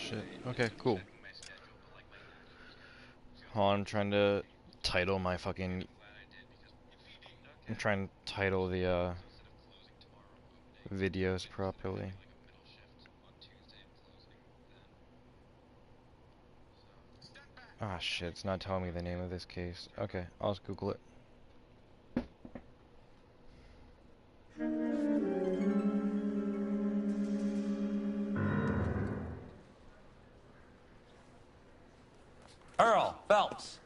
shit. Okay, cool. Hold on, I'm trying to title my fucking... I'm trying to title the, videos properly. Ah, shit, it's not telling me the name of this case. Okay, I'll just Google it. Earl Phelps,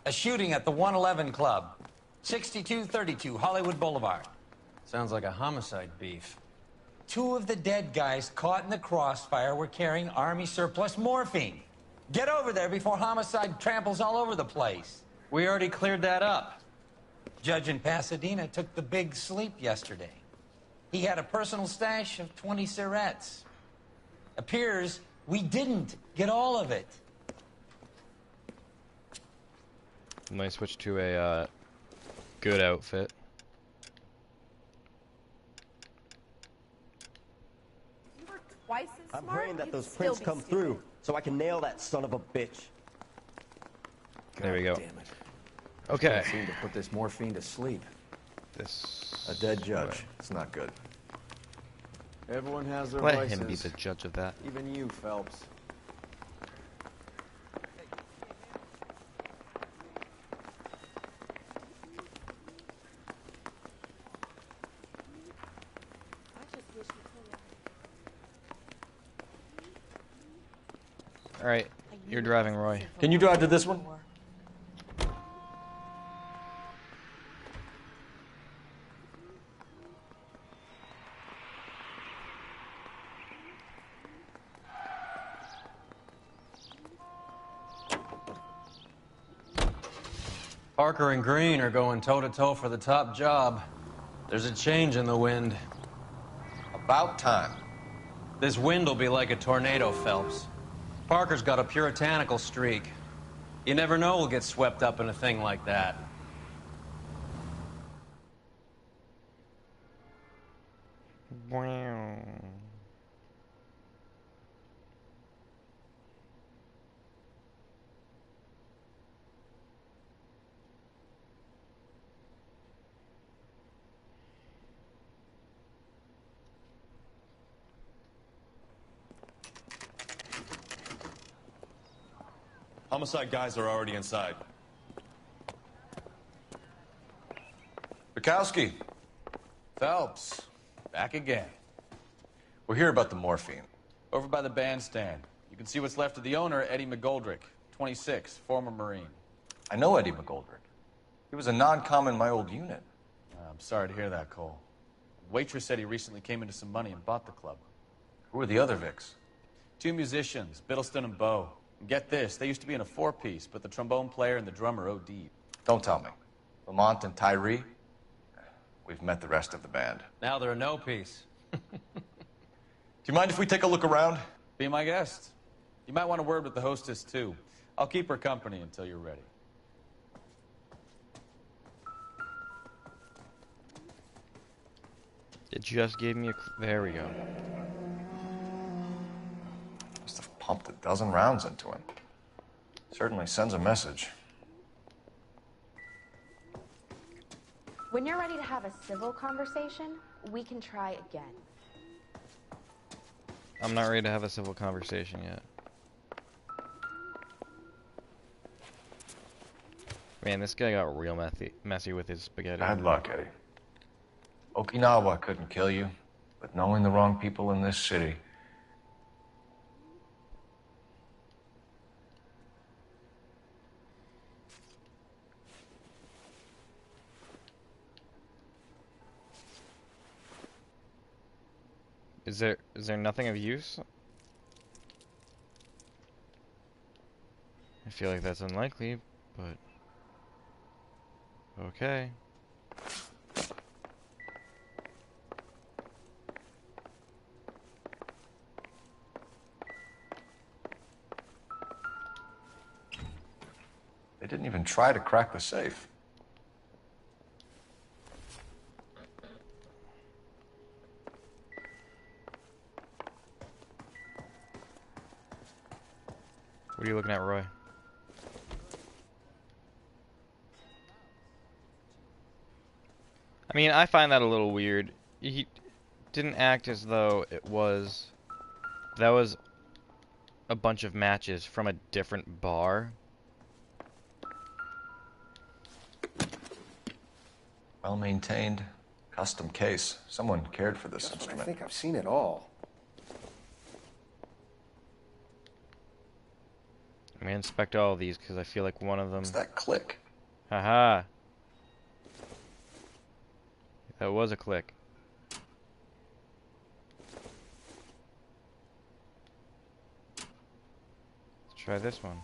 a shooting at the 111 Club, 6232 Hollywood Boulevard. Sounds like a homicide beef. Two of the dead guys caught in the crossfire were carrying Army surplus morphine. Get over there before homicide tramples all over the place. We already cleared that up. Judge in Pasadena took the big sleep yesterday. He had a personal stash of 20 cigarettes. Appears we didn't get all of it. I'm gonna switch to a, good outfit. You were twice as I'm smart. praying that You'd those still prints be come stupid. through so I can nail that son of a bitch. There we go. Damn it. Okay. Can't seem to put this morphine to sleep. This... A dead judge. It's not good. Everyone has their Let vices. him be the judge of that. Even you, Phelps. Alright, you're driving, Roy. Can you drive to this one? Parker and Green are going toe-to-toe for the top job. There's a change in the wind. About time. This wind will be like a tornado, Phelps. Parker's got a puritanical streak. You never know we'll get swept up in a thing like that. Wow. Homicide guys are already inside. Bukowski, Phelps, back again. we're here about the morphine. Over by the bandstand. You can see what's left of the owner, Eddie McGoldrick, 26, former Marine. I know Eddie McGoldrick. He was a non-com in my old unit. I'm sorry to hear that, Cole. Waitress said he recently came into some money and bought the club. Who were the other Vics? Two musicians, Biddleston and Bowe. And get this, they used to be in a four-piece, but the trombone player and the drummer OD'd. Don't tell me. Lamont and Tyree? We've met the rest of the band. Now they're a no-piece. Do you mind if we take a look around? Be my guest. You might want a word with the hostess, too. I'll keep her company until you're ready. It just gave me a... There we go. Must have pumped a dozen rounds into him. Certainly sends a message. When you're ready to have a civil conversation, we can try again. I'm not ready to have a civil conversation yet. Man, this guy got real messy with his spaghetti. Bad luck, Eddie. Okinawa couldn't kill you, but knowing the wrong people in this city... Is there nothing of use? I feel like that's unlikely, but... Okay. They didn't even try to crack the safe. What are you looking at, Roy? I mean, I find that a little weird. He didn't act as though that was a bunch of matches from a different bar. Well maintained, custom case. Someone cared for this Just when I instrument. think I've seen it all. I'm gonna inspect all of these because I feel like one of them. What's that click? Haha. That was a click. Let's try this one.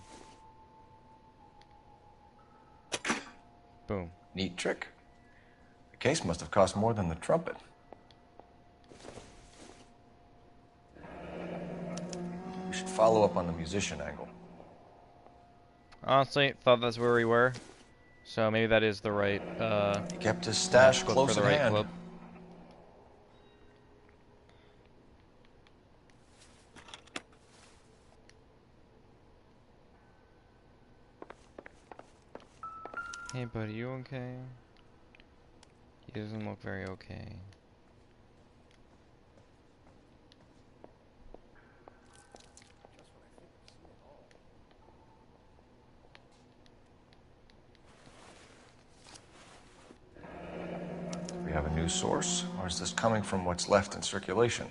Boom. Neat trick. The case must have cost more than the trumpet. We should follow up on the musician angle. Honestly, thought that's where we were. So maybe that is the right, He kept his stash clip close for the at right hand. club. Hey buddy, you okay? He doesn't look very okay. Do we have a new source, or is this coming from what's left in circulation?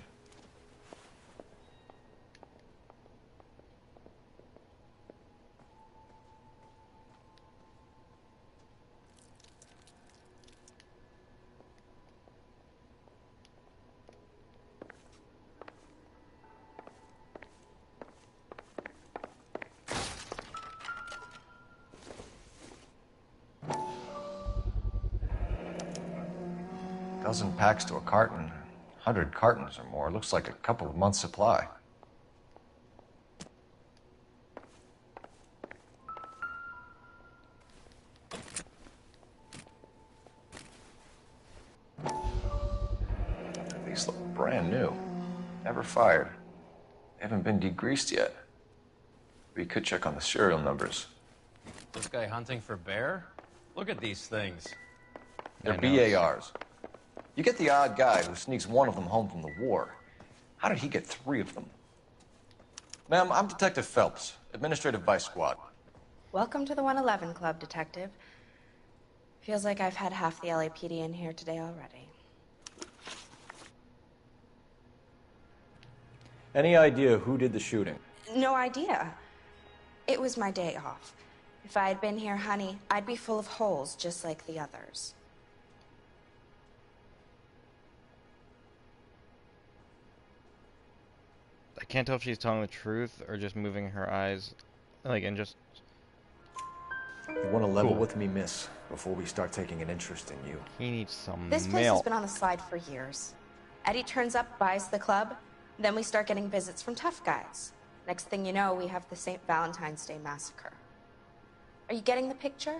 Dozen packs to a carton, 100 cartons or more. Looks like a couple of months' supply. These look brand new. Never fired. They haven't been degreased yet. We could check on the serial numbers. This guy hunting for bear? Look at these things. They're I know. BARs. You get the odd guy who sneaks one of them home from the war. How did he get 3 of them? Ma'am, I'm Detective Phelps, Administrative Vice Squad. Welcome to the 111 Club, Detective. Feels like I've had half the LAPD in here today already. Any idea who did the shooting? No idea. It was my day off. If I had been here, honey, I'd be full of holes just like the others. I can't tell if she's telling the truth or just moving her eyes, like, and just... You want to level Cool. with me, miss, before we start taking an interest in you. He needs some This place has milk. been on the slide for years. Eddie turns up, buys the club, then we start getting visits from tough guys. Next thing you know, we have the St. Valentine's Day Massacre. Are you getting the picture?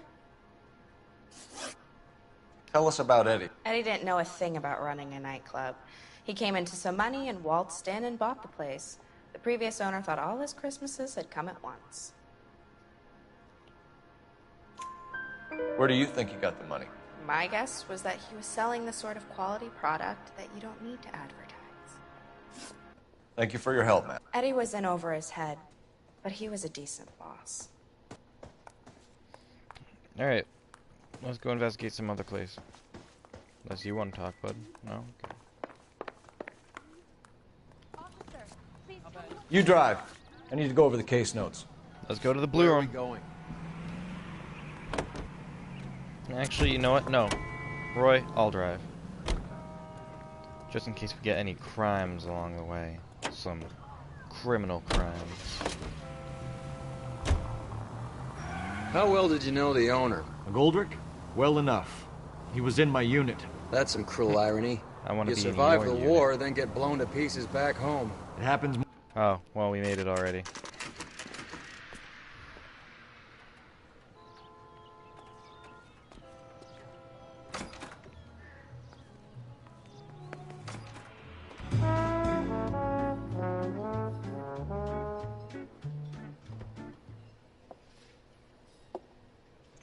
Tell us about Eddie. Eddie didn't know a thing about running a nightclub. He came into some money and waltzed in and bought the place. The previous owner thought all his Christmases had come at once. Where do you think he got the money? My guess was that he was selling the sort of quality product that you don't need to advertise. Thank you for your help, man. Eddie was in over his head, but he was a decent boss. Alright. Let's go investigate some other place. Unless you want to talk, bud. No? Okay. You drive. I need to go over the case notes. Let's go to the blue room. going? Actually, you know what? No. Roy, I'll drive. Just in case we get any crimes along the way. Some criminal crimes. How well did you know the owner? McGoldrick? Well enough. He was in my unit. That's some cruel irony. I want to You be in survive your the unit. war, then get blown to pieces back home. It happens. Oh, well, we made it already.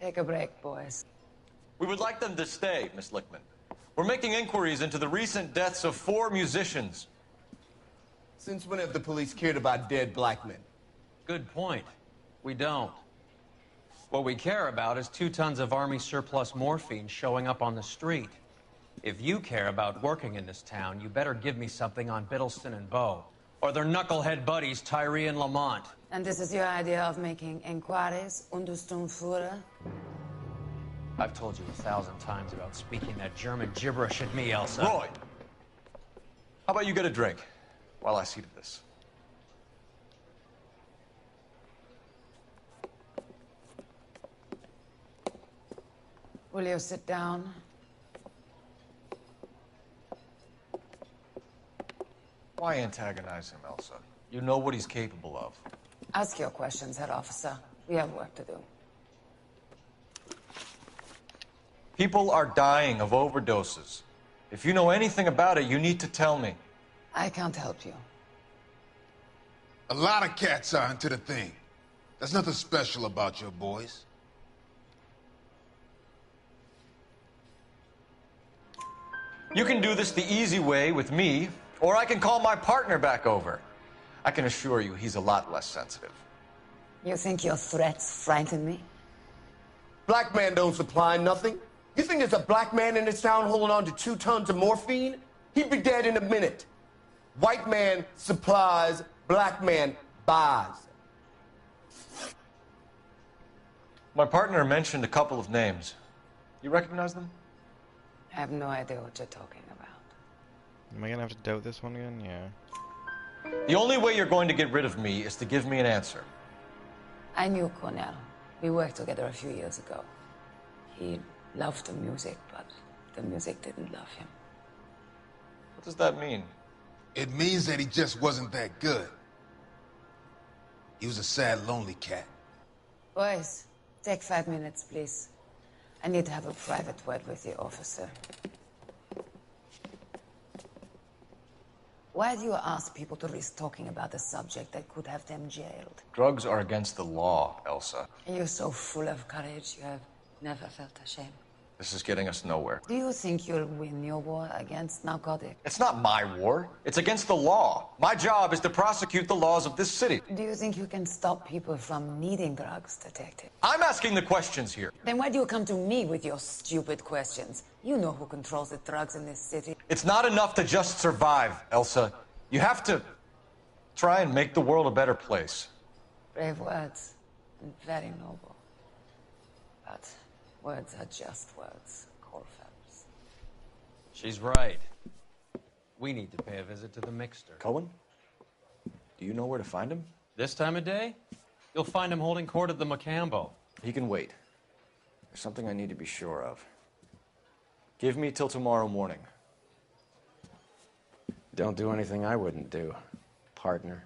Take a break, boys. We would like them to stay, Miss Lickman. We're making inquiries into the recent deaths of 4 musicians. Since when have the police cared about dead black men? Good point. We don't. What we care about is 2 tons of Army surplus morphine showing up on the street. If you care about working in this town, you better give me something on Biddleston and Bow, or their knucklehead buddies Tyree and Lamont. And this is your idea of making inquiries, Untersturmführer? I've told you 1,000 times about speaking that German gibberish at me, Elsa. Roy! How about you get a drink while I see to this? Will you sit down? Why antagonize him, Elsa? You know what he's capable of. Ask your questions, Head Officer. We have work to do. People are dying of overdoses. If you know anything about it, you need to tell me. I can't help you. A lot of cats are into the thing. There's nothing special about your boys. You can do this the easy way with me, or I can call my partner back over. I can assure you he's a lot less sensitive. You think your threats frighten me? Black man don't supply nothing. You think there's a black man in this town holding on to 2 tons of morphine? He'd be dead in a minute. White man supplies, black man buys. My partner mentioned a couple of names. You recognize them? I have no idea what you're talking about. Am I gonna have to doubt this one again? Yeah. The only way you're going to get rid of me is to give me an answer. I knew Cornell. We worked together a few years ago. He loved the music, but the music didn't love him. What does that mean? It means that he just wasn't that good. He was a sad, lonely cat. Boys, take 5 minutes, please. I need to have a private word with the officer. Why do you ask people to risk talking about a subject that could have them jailed? Drugs are against the law, Elsa. You're so full of courage, you have never felt ashamed. This is getting us nowhere. Do you think you'll win your war against narcotics? It's not my war. It's against the law. My job is to prosecute the laws of this city. Do you think you can stop people from needing drugs, Detective? I'm asking the questions here. Then why do you come to me with your stupid questions? You know who controls the drugs in this city. It's not enough to just survive, Elsa. You have to try and make the world a better place. Brave words, and very noble. But words are just words, Cole Phelps. She's right. We need to pay a visit to the Mixter. Cohen? Do you know where to find him? This time of day? You'll find him holding court at the Macambo. He can wait. There's something I need to be sure of. Give me till tomorrow morning. Don't do anything I wouldn't do, partner.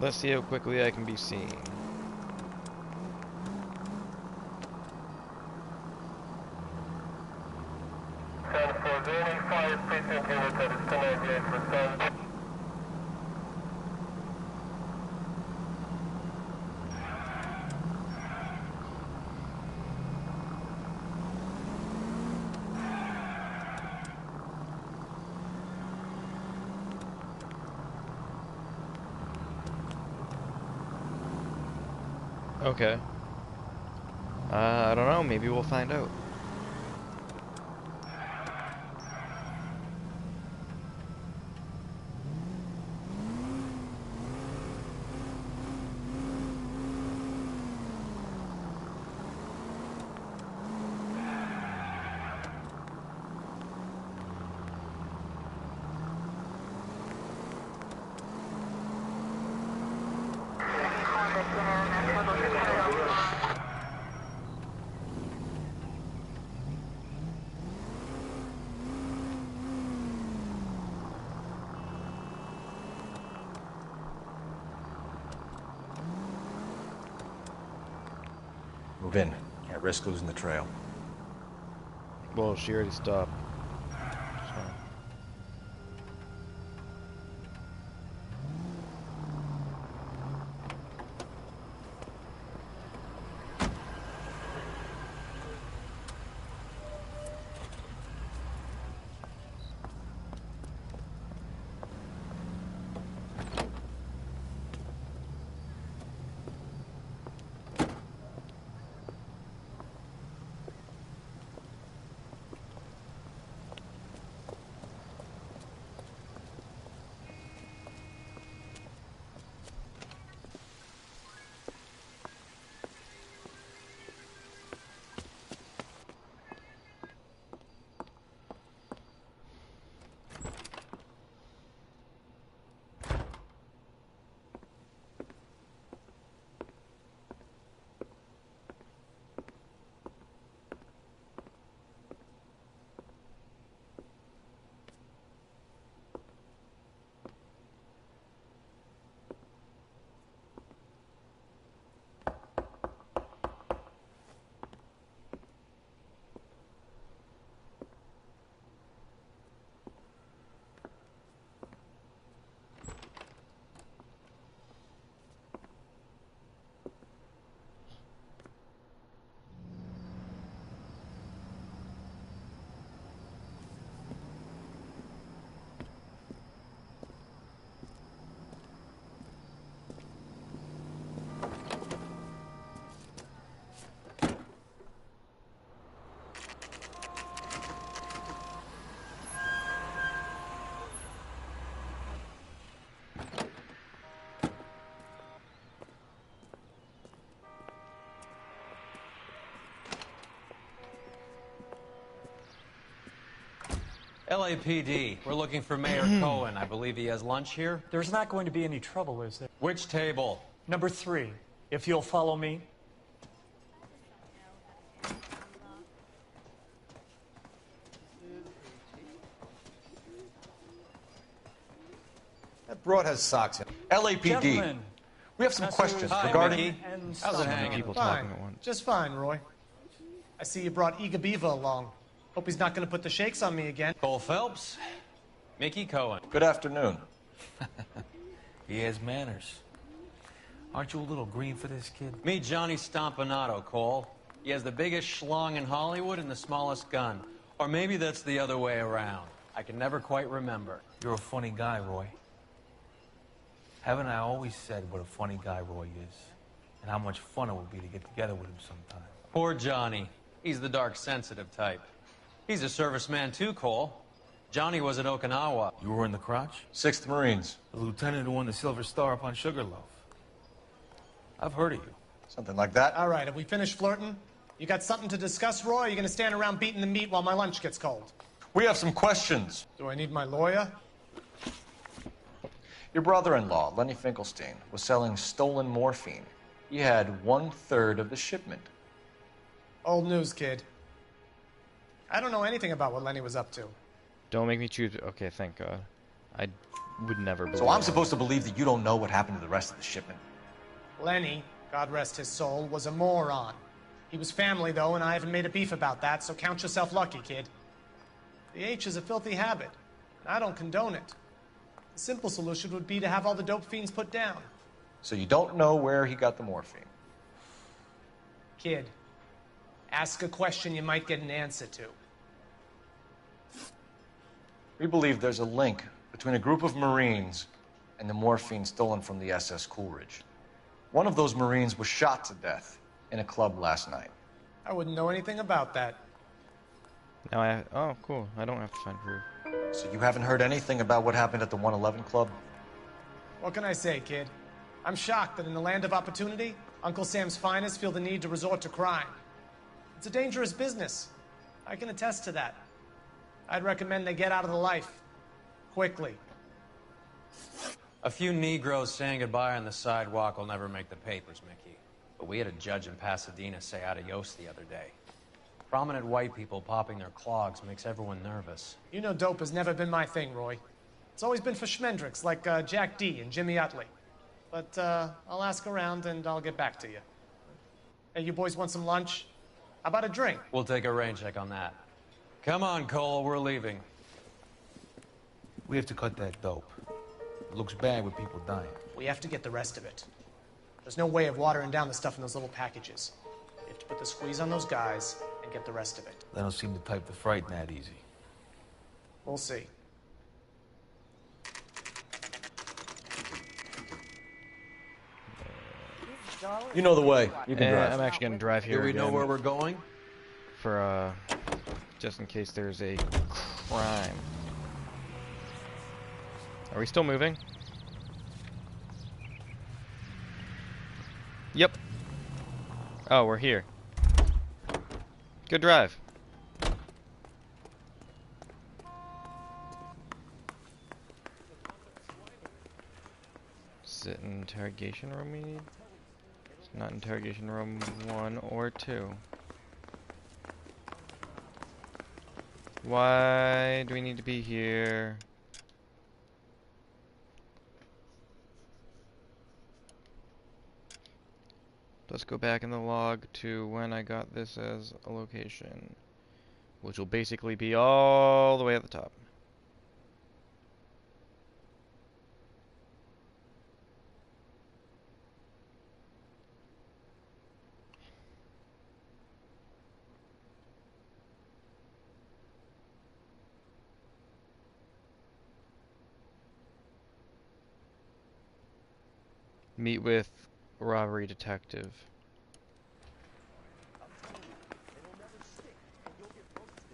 Let's see how quickly I can be seen. Okay. I don't know, maybe we'll find out. Move in. Can't risk losing the trail. Well, she already stopped. So. LAPD, we're looking for Mayor Cohen. I believe he has lunch here. There's not going to be any trouble, is there? Which table? Number 3, if you'll follow me. That broad has socks in. LAPD. Gentlemen, We have some questions Hi, regarding... Mickey. and How's it Stomach. hanging? People Fine. talking at once. Just fine, Roy. I see you brought Iga Beaver along. Hope he's not going to put the shakes on me again. Cole Phelps, Mickey Cohen. Good afternoon. He has manners. Aren't you a little green for this kid? Meet Johnny Stompanato, Cole. He has the biggest schlong in Hollywood and the smallest gun. Or maybe that's the other way around. I can never quite remember. You're a funny guy, Roy. Haven't I always said what a funny guy Roy is? And how much fun it would be to get together with him sometime? Poor Johnny. He's the dark, sensitive type. He's a serviceman too, Cole. Johnny was at Okinawa. You were in the crotch? 6th Marines. The lieutenant who won the Silver Star up on Sugarloaf. I've heard of you. Something like that. All right, have we finished flirting? You got something to discuss, Roy? Or are you going to stand around beating the meat while my lunch gets cold? We have some questions. Do I need my lawyer? Your brother-in-law, Lenny Finkelstein, was selling stolen morphine. He had 1/3 of the shipment. Old news, kid. I don't know anything about what Lenny was up to. Don't make me choose. Okay, thank God. I would never believe So I'm that. supposed to believe that you don't know what happened to the rest of the shipment? Lenny, God rest his soul, was a moron. He was family, though, and I haven't made a beef about that, so count yourself lucky, kid. The H is a filthy habit, and I don't condone it. The simple solution would be to have all the dope fiends put down. So you don't know where he got the morphine? Kid, ask a question you might get an answer to. We believe there's a link between a group of Marines and the morphine stolen from the SS Coolidge. One of those Marines was shot to death in a club last night. I wouldn't know anything about that. Now I. Oh, cool. I don't have to find proof. So you haven't heard anything about what happened at the 111 Club? What can I say, kid? I'm shocked that in the land of opportunity, Uncle Sam's finest feel the need to resort to crime. It's a dangerous business. I can attest to that. I'd recommend they get out of the life. Quickly. A few Negroes saying goodbye on the sidewalk will never make the papers, Mickey. But we had a judge in Pasadena say adios the other day. Prominent white people popping their clogs makes everyone nervous. You know dope has never been my thing, Roy. It's always been for schmendricks like Jack D. and Jimmy Utley. But I'll ask around and I'll get back to you. Hey, you boys want some lunch? How about a drink? We'll take a rain check on that. Come on, Cole, we're leaving. We have to cut that dope. It looks bad with people dying. We have to get the rest of it. There's no way of watering down the stuff in those little packages. We have to put the squeeze on those guys and get the rest of it. They don't seem the type to frighten that easy. We'll see. You know the way. You can drive. I'm actually gonna drive here. Do we know again where we're going? for just in case there's a crime. Are we still moving? Yep. Oh, we're here. Good drive. Is it an interrogation room we need? It's not interrogation room 1 or 2. Why do we need to be here? Let's go back in the log to when I got this as a location, which will basically be all the way at the top. Meet with robbery detective.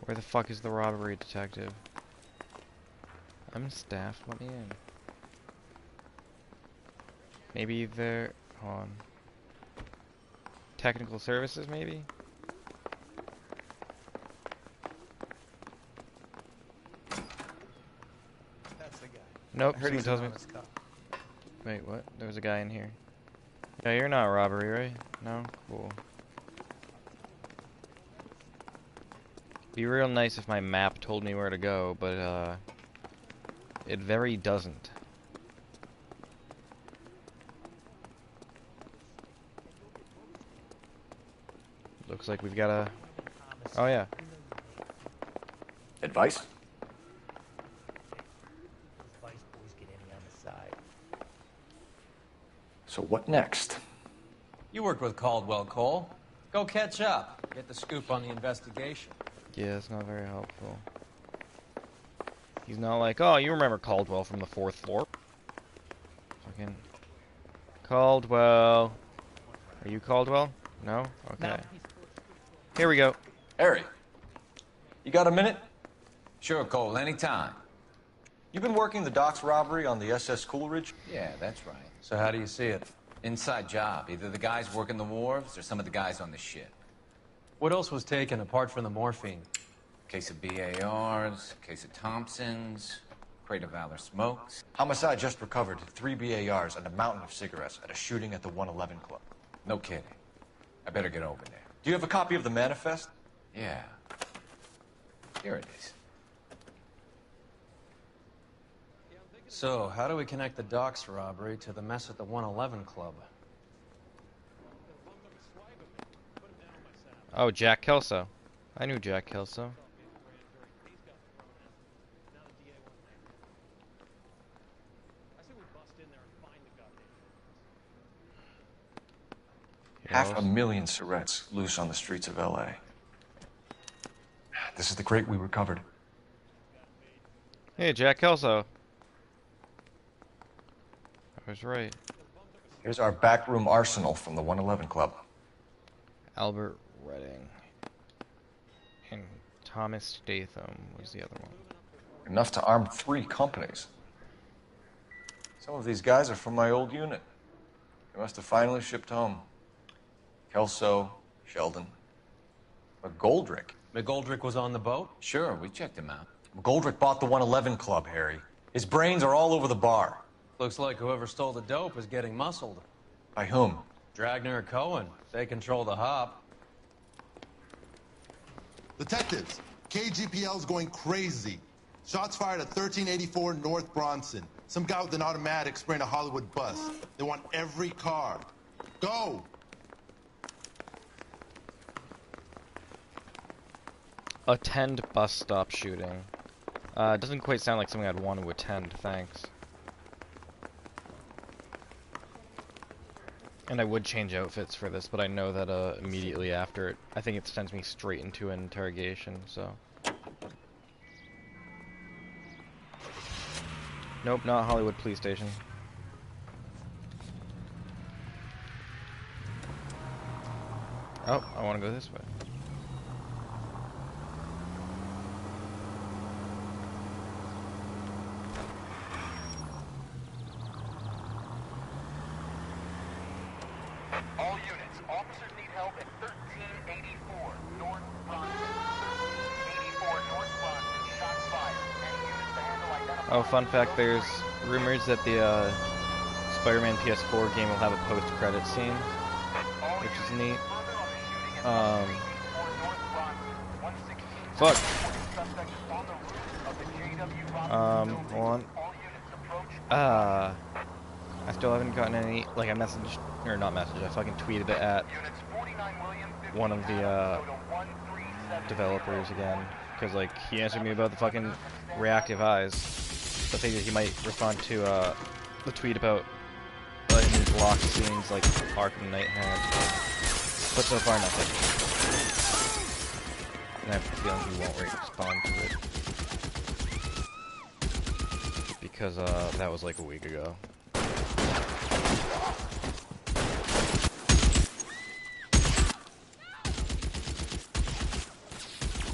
Where the fuck is the robbery detective? I'm staffed, let me in. Maybe they're on technical services, maybe? That's the guy. Nope, I heard someone he's tells an me. honest cop. Wait, what? There was a guy in here. Yeah, you're not robbery, right? No? Cool. Be real nice if my map told me where to go, but it very doesn't. Looks like we've got a... Oh yeah. Advice? So what next? You worked with Caldwell, Cole. Go catch up. Get the scoop on the investigation. Yeah, it's not very helpful. He's not like, oh, you remember Caldwell from the 4th floor? Fucking... Caldwell. Are you Caldwell? No? Okay. Here we go. Harry, you got a minute? Sure, Cole, anytime. You've been working the docks robbery on the SS Coolidge? Yeah, that's right. So how do you see it? Inside job. Either the guys working the wharves or some of the guys on the ship. What else was taken apart from the morphine? Case of BARs, case of Thompsons, crate of Valor smokes. Homicide just recovered 3 BARs and a mountain of cigarettes at a shooting at the 111 Club. No kidding. I better get over there. Do you have a copy of the manifest? Yeah. Here it is. So, how do we connect the docks robbery to the mess at the 111 Club? Oh, Jack Kelso. I knew Jack Kelso. Half a million cigarettes loose on the streets of LA. This is the crate we recovered. Hey, Jack Kelso. I was right. Here's our backroom arsenal from the 111 Club. Albert Redding. And Thomas Statham was the other one. Enough to arm 3 companies. Some of these guys are from my old unit. They must have finally shipped home. Kelso, Sheldon, McGoldrick. McGoldrick was on the boat? Sure, we checked him out. McGoldrick bought the 111 Club, Harry. His brains are all over the bar. Looks like whoever stole the dope is getting muscled. By whom? Dragner or Cohen. They control the hop. Detectives, KGPL's going crazy. Shots fired at 1384 North Bronson. Some guy with an automatic spraying a Hollywood bus. They want every car. Go! Attend bus stop shooting. It doesn't quite sound like something I'd want to attend, thanks. And I would change outfits for this, but I know that immediately after it, I think it sends me straight into an interrogation, so. Nope, not Hollywood Police Station. Oh, I want to go this way. All units, officers need help at 1384 North Bronson. 84 North Bronson, shots fired. Any units to handle identify. Oh, fun fact, there's rumors that the Spider-Man PS4 game will have a post-credit scene, which is neat. Fuck. Hold on. I still haven't gotten any, like, I messaged, or not messaged, I fucking tweeted it at one of the, developers again, because, like, he answered me about the fucking reactive eyes. So I figured he might respond to, the tweet about, any blocked scenes, like, Arkham Knight had. But so far, nothing. And I have a feeling he won't respond to it. Because, that was, like, a week ago.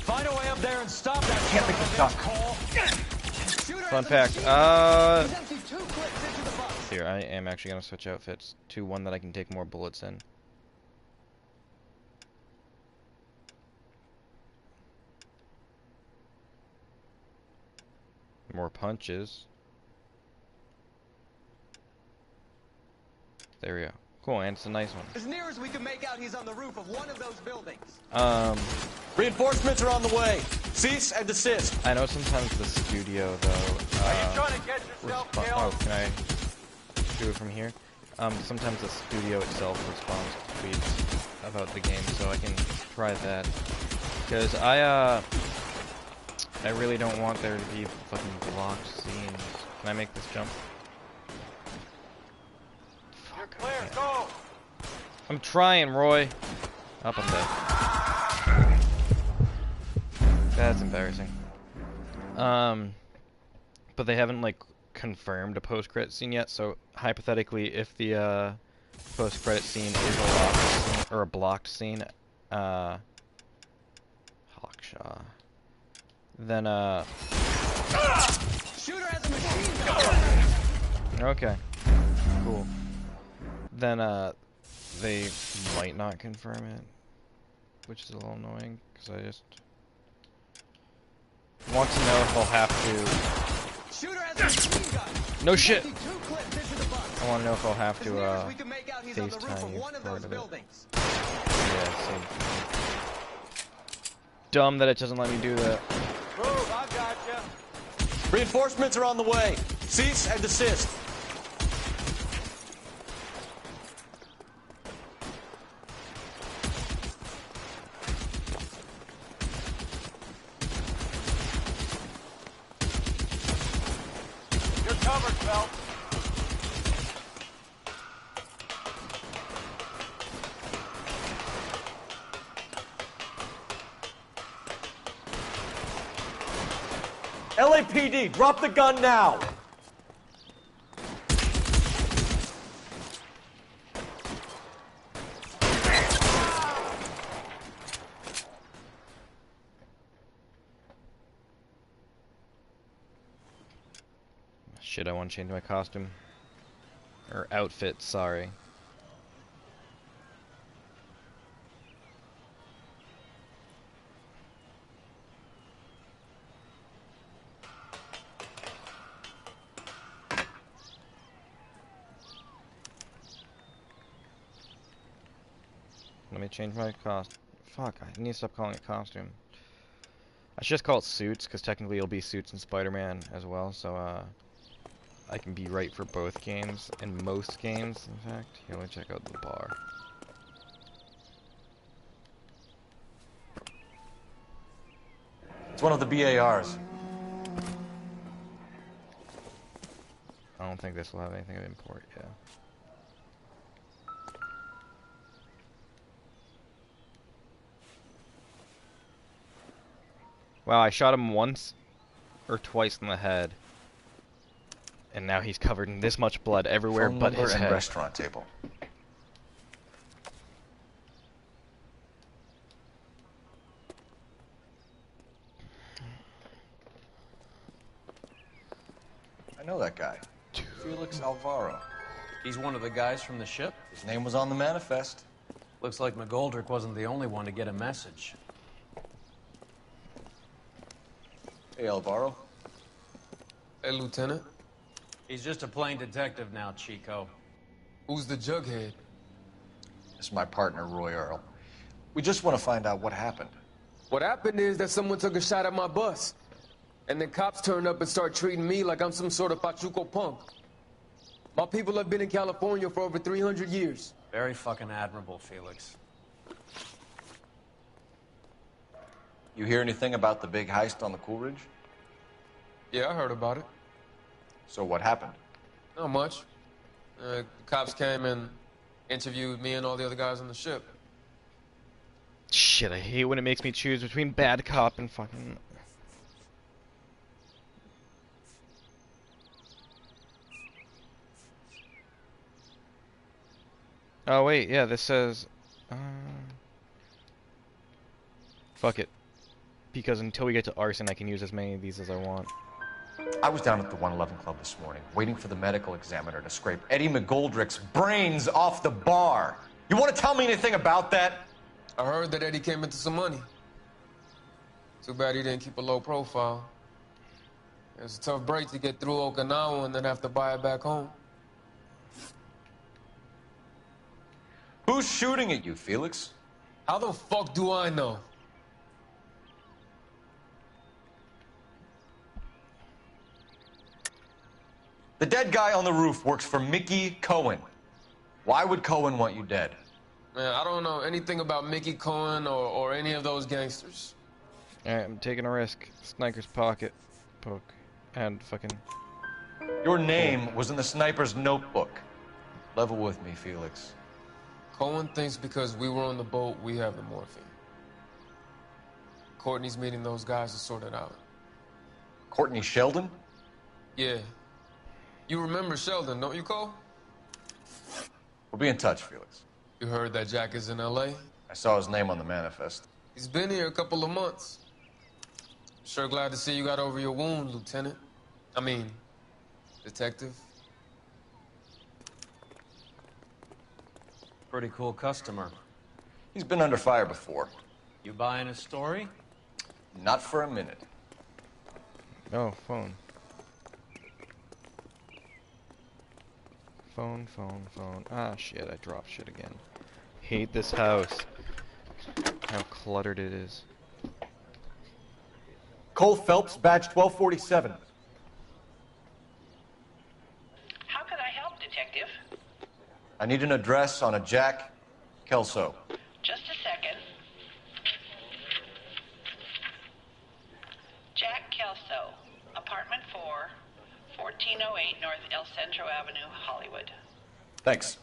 Find a way up there and stop that. Can't make a shot. Fun fact, here, I am actually gonna switch outfits to one that I can take more bullets in. More punches. There we go. Cool, and it's a nice one. As near as we can make out, he's on the roof of one of those buildings. Reinforcements are on the way. Cease and desist. I know sometimes the studio, though, Are you trying to get yourself killed? oh, can I do it from here? Sometimes the studio itself responds to tweets about the game, so I can try that. Because I really don't want there to be fucking blocked scenes. Can I make this jump? You're clear, go! I'm trying, Roy. Up, I'm dead. That's embarrassing. But they haven't, like, confirmed a post-credit scene yet, so hypothetically, if the, post-credit scene is a locked scene, or a blocked scene, Hawkshaw, then, Shooter has a machine gun! okay, cool. Then, they might not confirm it, which is a little annoying, because I just want to know if I'll have to... Shooter has a machine gun! No shit! I want to know if I'll have to, FaceTime you part of it. Yeah, so... Dumb that it doesn't let me do that. Move, I gotcha. Reinforcements are on the way. Cease and desist. You're covered, Phelps. LAPD, drop the gun now! Shit, I want to change my costume. Or outfit, sorry. Let me change my costume. Fuck, I need to stop calling it costume. I should just call it suits, because technically it'll be suits in Spider-Man as well, so, I can be right for both games, in most games, in fact. Here, let me check out the bar. It's one of the BARs. I don't think this will have anything of import, yeah. Wow, I shot him once or twice in the head. And now he's covered in this much blood everywhere Phone but number his and head. restaurant table. I know that guy. Felix Alvaro. He's one of the guys from the ship? His name was on the manifest. Looks like McGoldrick wasn't the only one to get a message. Hey, Alvaro. Hey, Lieutenant. He's just a plain detective now, Chico. Who's the jughead? This is my partner, Roy Earl. We just want to find out what happened. What happened is that someone took a shot at my bus. And then cops turned up and start treating me like I'm some sort of Pachuco punk. My people have been in California for over 300 years. Very fucking admirable, Felix. You hear anything about the big heist on the Coolidge? Yeah, I heard about it. So what happened? Not much. The cops came and interviewed me and all the other guys on the ship. Shit, I hate when it makes me choose between bad cop and fucking... Oh wait, yeah, this says... Fuck it. Because until we get to arson, I can use as many of these as I want. I was down at the 111 Club this morning, waiting for the medical examiner to scrape Eddie McGoldrick's brains off the bar. You want to tell me anything about that? I heard that Eddie came into some money. Too bad he didn't keep a low profile. It was a tough break to get through Okinawa and then have to buy it back home. Who's shooting at you, Felix? How the fuck do I know? The dead guy on the roof works for Mickey Cohen. Why would Cohen want you dead? Man, I don't know anything about Mickey Cohen or any of those gangsters. Alright, I'm taking a risk. Sniper's pocket. Poke. And fucking... Your name was in the sniper's notebook. Level with me, Felix. Cohen thinks because we were on the boat, we have the morphine. Courtney's meeting those guys to sort it out. Courtney Sheldon? Yeah. You remember Sheldon, don't you, Cole? We'll be in touch, Felix. You heard that Jack is in L.A.? I saw his name on the manifest. He's been here a couple of months. Sure glad to see you got over your wound, Lieutenant. I mean, Detective. Pretty cool customer. He's been under fire before. You buying his story? Not for a minute. Oh, phone. Phone. Ah, shit, I dropped shit again. Hate this house. How cluttered it is. Cole Phelps, badge 1247. How can I help, Detective? I need an address on a Jack Kelso. Just a second. Jack Kelso, apartment 4, 1408 North El Centro Avenue, Hollywood. Thanks.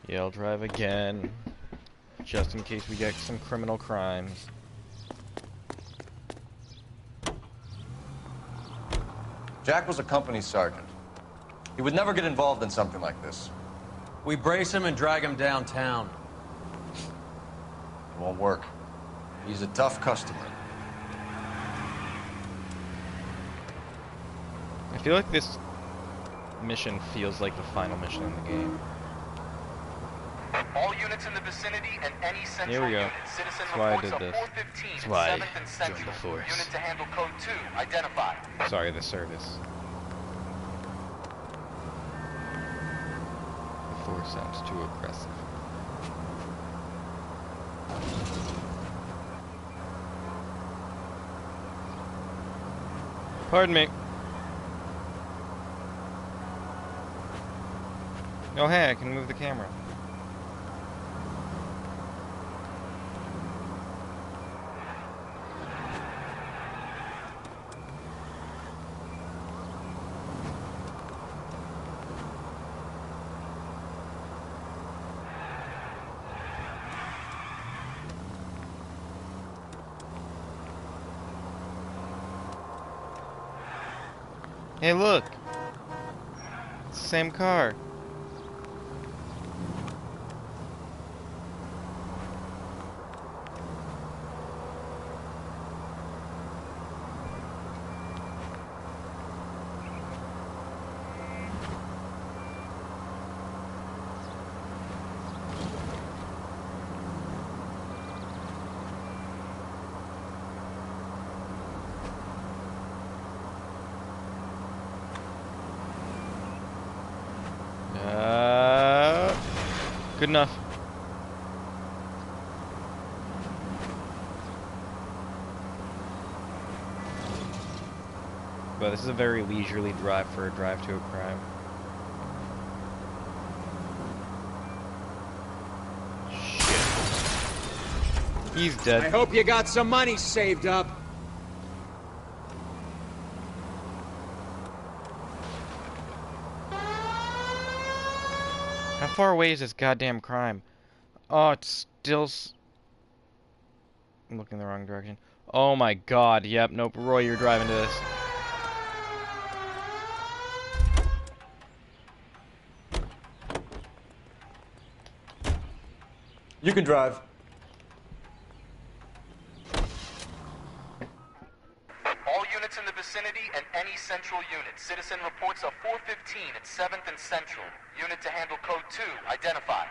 Yeah, I'll drive again. Just in case we get some criminal crimes. Jack was a company sergeant. He would never get involved in something like this. We brace him and drag him downtown. It won't work. He's a tough customer. I feel like this mission feels like the final mission in the game. All units in the vicinity and any central Here we go. unit. Citizen That's why I reports did of this. 415 That's why I 7th and joined Central. the force. Unit to handle code 2. Identified. Sorry, the service. The force sounds too aggressive. Pardon me. Oh hey, I can move the camera. Hey, look! It's the same car. Good enough. But this is a very leisurely drive for a drive to a crime. Shit. He's dead. I hope you got some money saved up. How far away is this goddamn crime? Oh, it's still... I'm looking the wrong direction. Oh my god, yep, nope, Roy, you're driving to this. You can drive. All units in the vicinity and any central unit. Citizen reports a 415 at 7th and Central. Unit to handle code 2. Identify.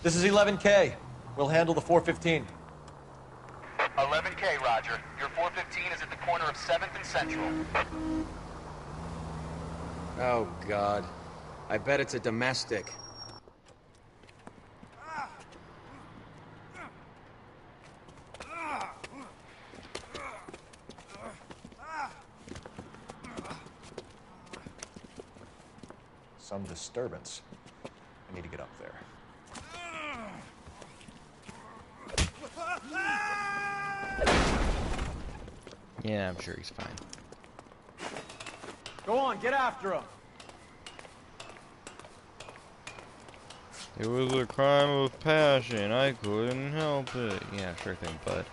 This is 11K. We'll handle the 415. 11K, Roger. Your 415 is at the corner of 7th and Central. Oh, God. I bet it's a domestic. Some disturbance. I need to get up there. Yeah, I'm sure he's fine. Go on, get after him. It was a crime of passion. I couldn't help it. Yeah, sure thing, bud.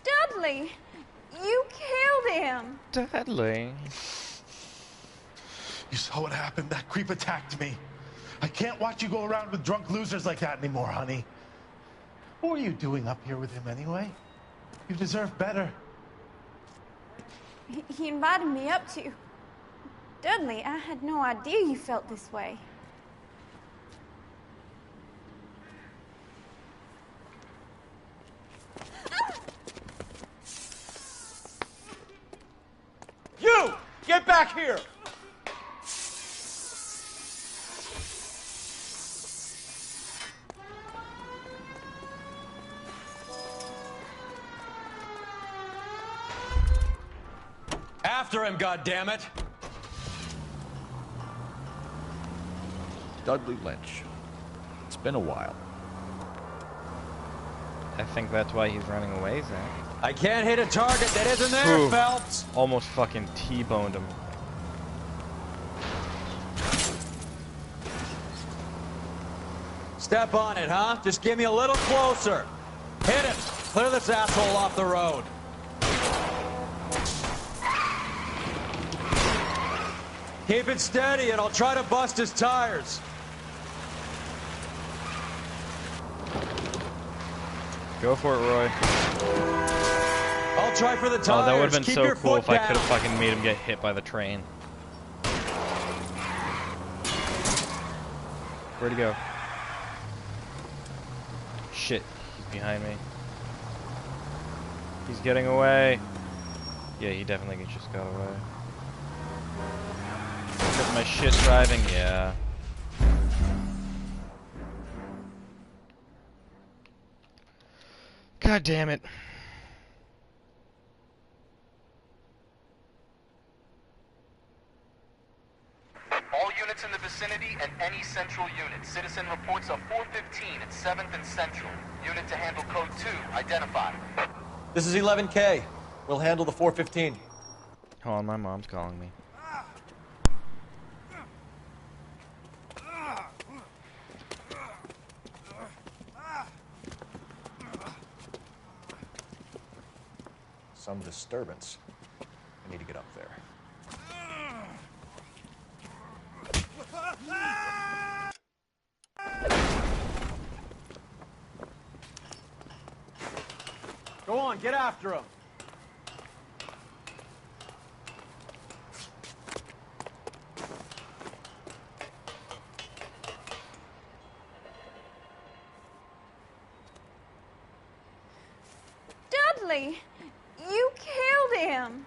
Dudley! You killed him! Dudley. You saw what happened? That creep attacked me. I can't watch you go around with drunk losers like that anymore, honey. What were you doing up here with him anyway? You deserve better. He invited me up to. Dudley, I had no idea you felt this way. You! Get back here! After him, goddammit! Dudley Lynch. It's been a while. I think that's why he's running away, Zach. I can't hit a target that isn't there, Ooh, Phelps! Almost fucking T-boned him. Step on it, huh? Just give me a little closer. Hit him! Clear this asshole off the road. Keep it steady and I'll try to bust his tires. Go for it, Roy. I'll try for the tires. Oh, that would have been Keep so your cool foot if I could have down. fucking made him get hit by the train. Where'd he go? Shit, he's behind me. He's getting away. Yeah, he definitely just got away. Because my shit driving, yeah. God damn it. alerts in the vicinity and any central unit. Citizen reports a 415 at 7th and Central. Unit to handle code 2, identified. This is 11K. We'll handle the 415. Hold on, my mom's calling me. Some disturbance. I need to get up there. Go on, get after him. Dudley, you killed him.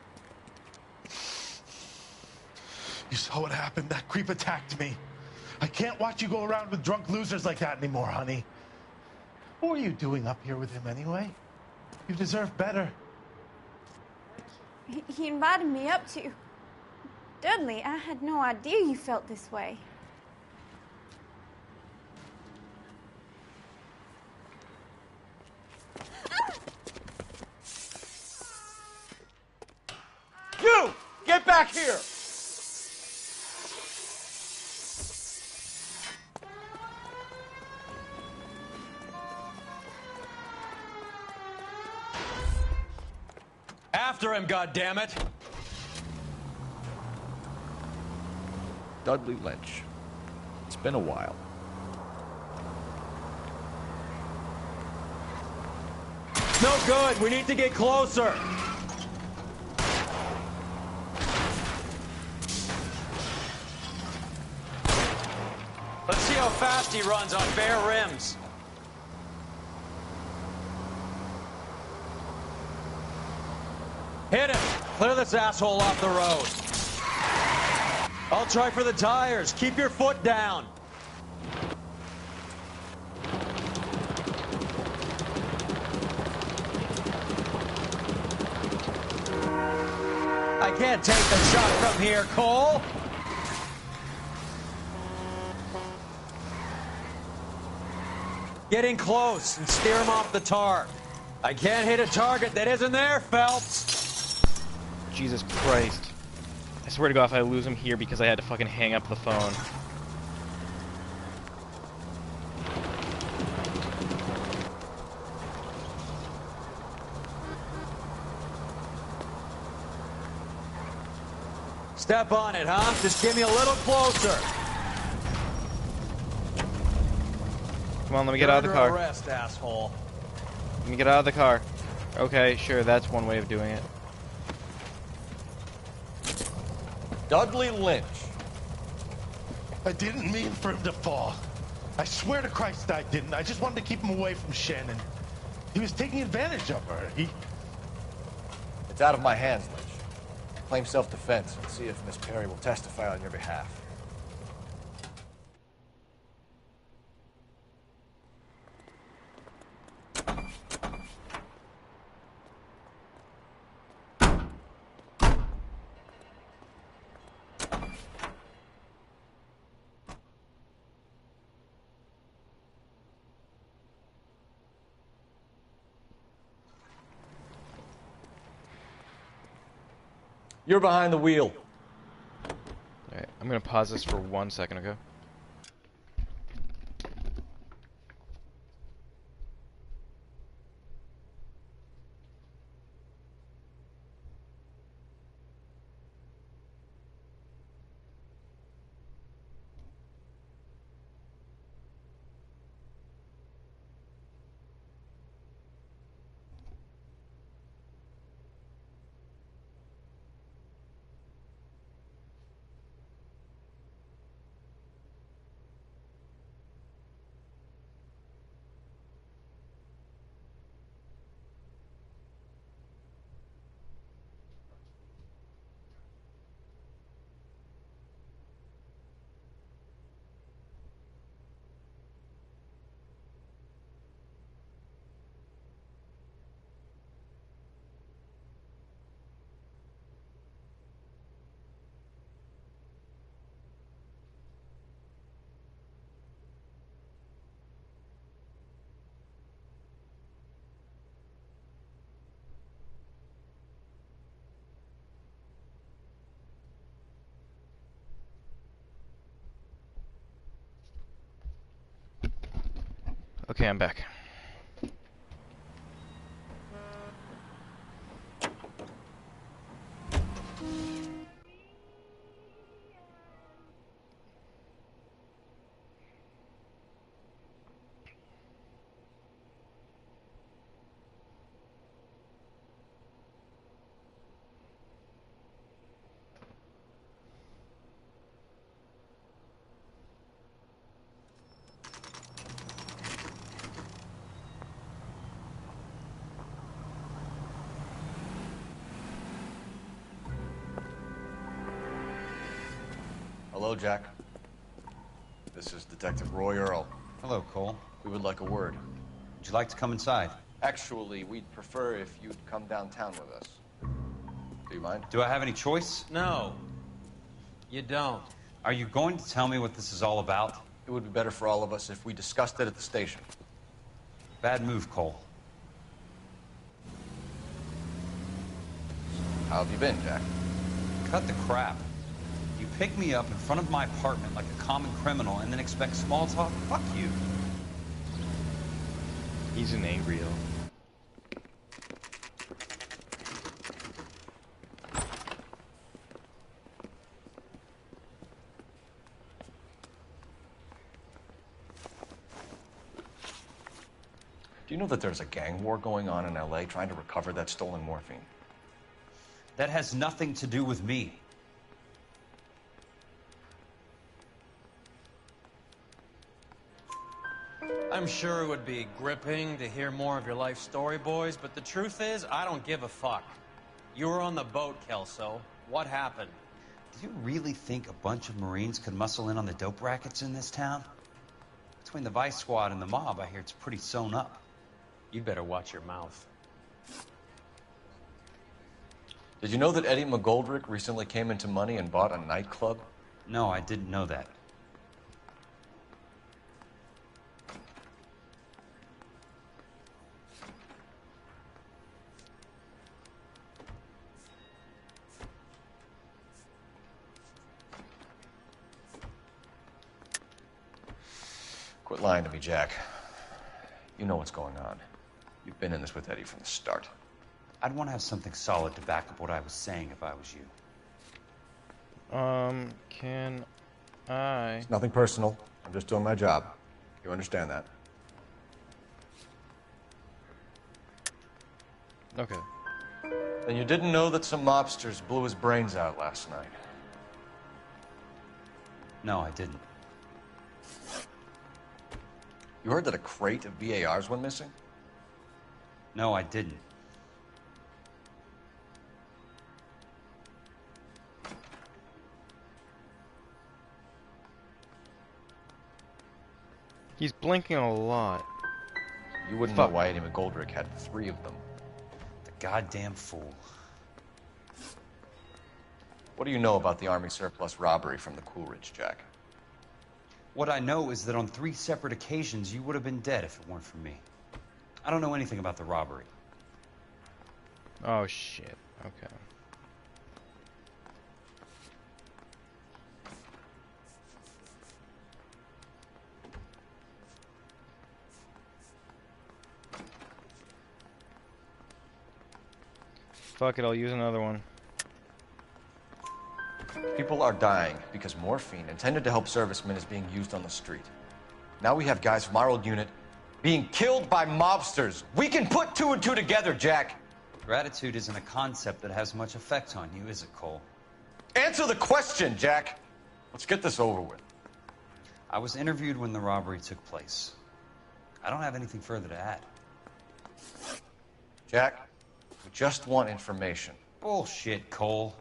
You saw what happened. That creep attacked me. I can't watch you go around with drunk losers like that anymore, honey. What are you doing up here with him anyway? You deserve better. He invited me up to. Dudley, I had no idea you felt this way. You! Get back here! After him, goddammit! Dudley Lynch. It's been a while. No good! We need to get closer! Let's see how fast he runs on bare rims. Hit him! Clear this asshole off the road. I'll try for the tires. Keep your foot down. I can't take the shot from here, Cole. Get in close and steer him off the tar. I can't hit a target that isn't there, Phelps. Jesus Christ. I swear to God, if I lose him here because I had to fucking hang up the phone. Step on it, huh? Just get me a little closer. Come on, let me get out of the car. You're under arrest, asshole. Let me get out of the car. Okay, sure, that's one way of doing it. Dudley Lynch. I didn't mean for him to fall. I swear to Christ I didn't. I just wanted to keep him away from Shannon. He was taking advantage of her. It's out of my hands, Lynch. Claim self-defense and see if Miss Perry will testify on your behalf. You're behind the wheel. Alright, I'm gonna pause this for 1 second, okay? Okay, I'm back. Hello, Jack. This is Detective Roy Earl. Hello, Cole. We would like a word. Would you like to come inside? Actually, we'd prefer if you'd come downtown with us. Do you mind? Do I have any choice? No. You don't. Are you going to tell me what this is all about? It would be better for all of us if we discussed it at the station. Bad move, Cole. How have you been, Jack? Cut the crap. You pick me up in front of my apartment like a common criminal and then expect small talk? Fuck you. He's an angry elf. Do you know that there's a gang war going on in LA trying to recover that stolen morphine? That has nothing to do with me. I'm sure it would be gripping to hear more of your life story, boys, but the truth is, I don't give a fuck. You were on the boat, Kelso. What happened? Do you really think a bunch of Marines could muscle in on the dope rackets in this town? Between the Vice Squad and the mob, I hear it's pretty sewn up. You'd better watch your mouth. Did you know that Eddie McGoldrick recently came into money and bought a nightclub? No, I didn't know that. Quit lying to me, Jack. You know what's going on. You've been in this with Eddie from the start. I'd want to have something solid to back up what I was saying if I was you. Can I... It's nothing personal. I'm just doing my job. You understand that? Okay. Then you didn't know that some mobsters blew his brains out last night? No, I didn't. You heard that a crate of VARs went missing? No, I didn't. He's blinking a lot. You wouldn't know why Eddie McGoldrick had 3 of them. The goddamn fool. What do you know about the Army surplus robbery from the Coolidge, Jack? What I know is that on 3 separate occasions, you would have been dead if it weren't for me. I don't know anything about the robbery. Oh, shit. Okay. Fuck it, I'll use another one. People are dying because morphine intended to help servicemen is being used on the street. Now we have guys from our old unit being killed by mobsters. We can put 2 and 2 together, Jack. Gratitude isn't a concept that has much effect on you, is it, Cole? Answer the question, Jack. Let's get this over with. I was interviewed when the robbery took place. I don't have anything further to add. Jack, we just want information. Bullshit, Cole.